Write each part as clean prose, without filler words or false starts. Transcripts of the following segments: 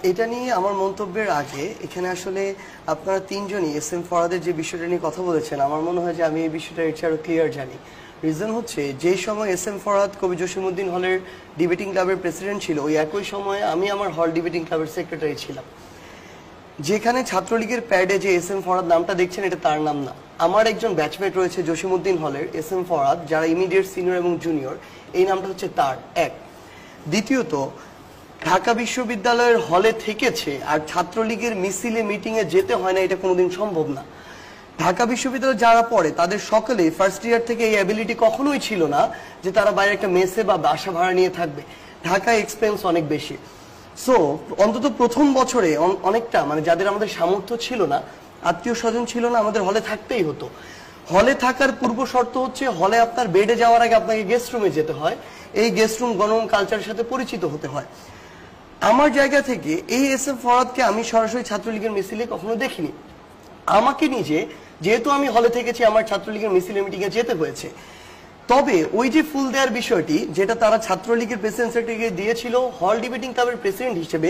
এটা নিয়ে আমার মন্তব্যের আগে এখানে আসলে আপনারা তিনজনই এস এম ফরহাদের যে বিষয়টা নিয়ে কথা বলেছেন, আমার মনে হয় যে আমি এই বিষয়টা এর চেয়ে আরো ক্লিয়ার জানি। রিজন হচ্ছে, যে সময় এস এম ফরহাদ কবি জসিমউদ্দিন হলের ডিবেটিং ক্লাবের প্রেসিডেন্ট ছিল, ওই একই সময়ে আমি আমার হল ডিবেটিং ক্লাবের সেক্রেটারি ছিলাম। যেখানে ছাত্রলীগের প্যাডে যে এস এম ফরহাদ নামটা দেখছেন, এটা তার নাম না। আমার একজন ব্যাচমেট রয়েছে জসিমউদ্দিন হলের, এস এম ফরহাদ, যারা ইমিডিয়েট সিনিয়র এবং জুনিয়র, এই নামটা হচ্ছে তার। এক, দ্বিতীয়ত, ঢাকা বিশ্ববিদ্যালয়ের হলে থেকেছে আর ছাত্রলীগের মিছিলে মিটিংয়ে যেতে হয় না, এটা কোনোদিন সম্ভব না। ঢাকা বিশ্ববিদ্যালয়ে যারা পড়ে তাদের সকলেই ফার্স্ট ইয়ার থেকে এই অ্যাবিলিটি কখনোই ছিল না যে তারা বাইরে একটা মেসে বা বাসা ভাড়া নিয়ে থাকবে। ঢাকায় এক্সপেন্স অনেক বেশি। সো অন্তত প্রথম বছরে অনেকটা যাদের আমাদের সামর্থ্য ছিল না, আত্মীয় স্বজন ছিল না, আমাদের হলে থাকতেই হতো। হলে থাকার পূর্ব শর্ত হচ্ছে, হলে আপনার বেডে যাওয়ার আগে আপনাকে গেস্ট রুমে যেতে হয়, এই গেস্ট রুম গণন কালচারের সাথে পরিচিত হতে হয়। আমার জায়গা থেকে এই এস এম ফরহাদকে আমি সরাসরি ছাত্রলীগের মিছিলে কখনো দেখিনি। আমাকে নিজে, যেহেতু আমি হলে থেকেছি, আমার ছাত্রলীগের মিছিলে মিটিংয়ে যেতে হয়েছে। তবে ওই যে ফুল দেওয়ার বিষয়টি, যেটা তারা ছাত্রলীগের প্রেসিডেন্ট সেক্রেটারিকে দিয়েছিল হল ডিবেটিং ক্লাবের প্রেসিডেন্ট হিসেবে,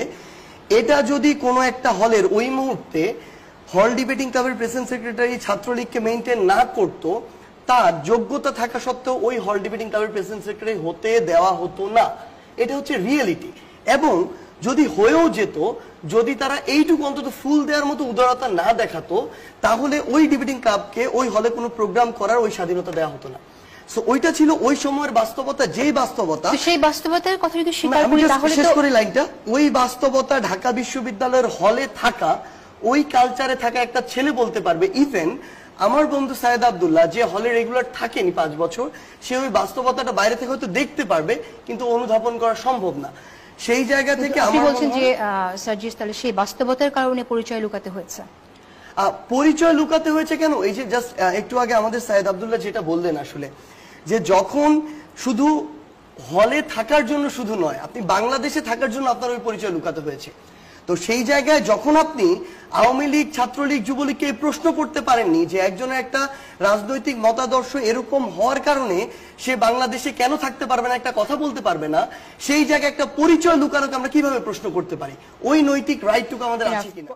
এটা যদি কোনো একটা হলের ওই মুহূর্তে হল ডিবেটিং ক্লাবের প্রেসিডেন্ট সেক্রেটারি ছাত্রলীগকে মেইনটেইন না করত, তার যোগ্যতা থাকা সত্ত্বেও ওই হল ডিবেটিং ক্লাবের প্রেসিডেন্ট সেক্রেটারি হতে দেওয়া হতো না। এটা হচ্ছে রিয়েলিটি। এবং যদি হয়েও যেত, যদি তারা এইটুকু অন্তত ফুল দেওয়ার মতো উদারতা না দেখাতো, তাহলে ওই ডিবেটিং ক্লাবকে ওই হলে কোনো প্রোগ্রাম করার ওই স্বাধীনতা দেওয়া হতো না। সো ওইটা ছিল ওই সময়ের বাস্তবতা। যেই বাস্তবতা, সেই বাস্তবতার কথা যদি স্বীকার করি তাহলে শেষ করে লাইনটা, ওই বাস্তবতা ঢাকা বিশ্ববিদ্যালয়ের হলে থাকা, ওই কালচারে থাকা একটা ছেলে বলতে পারবে। ইভেন আমার বন্ধু সায়েদ আব্দুল্লাহ, যে হলে রেগুলার থাকেনি 5 বছর, সে ওই বাস্তবতাটা বাইরে থেকে হয়তো দেখতে পারবে, কিন্তু অনুধাবন করা সম্ভব না। সেই জায়গা থেকে আপনি বলছেন যে সার্জিস, তাহলে সেই বাস্তবতার কারণে পরিচয় লুকাতে হয়েছে। পরিচয় লুকাতে হয়েছে কেন? এই যে জাস্ট একটু আগে আমাদের সায়েদ আব্দুল্লাহ যেটা বললেন, আসলে যে যখন শুধু হলে থাকার জন্য শুধু নয়, আপনি বাংলাদেশে থাকার জন্য আপনার ওই পরিচয় লুকাতে হয়েছে। তো সেই জায়গায় যখন আপনি আওয়ামী লীগ, ছাত্রলীগ, যুবলীগকে প্রশ্ন করতে পারেননি যে একজনের একটা রাজনৈতিক মতাদর্শ এরকম হওয়ার কারণে সে বাংলাদেশে কেন থাকতে পারবে না, একটা কথা বলতে পারবে না, সেই জায়গায় একটা পরিচয় লুকানোকে আমরা কিভাবে প্রশ্ন করতে পারি? ওই নৈতিক রাইটটুকু আমাদের আছে কিনা?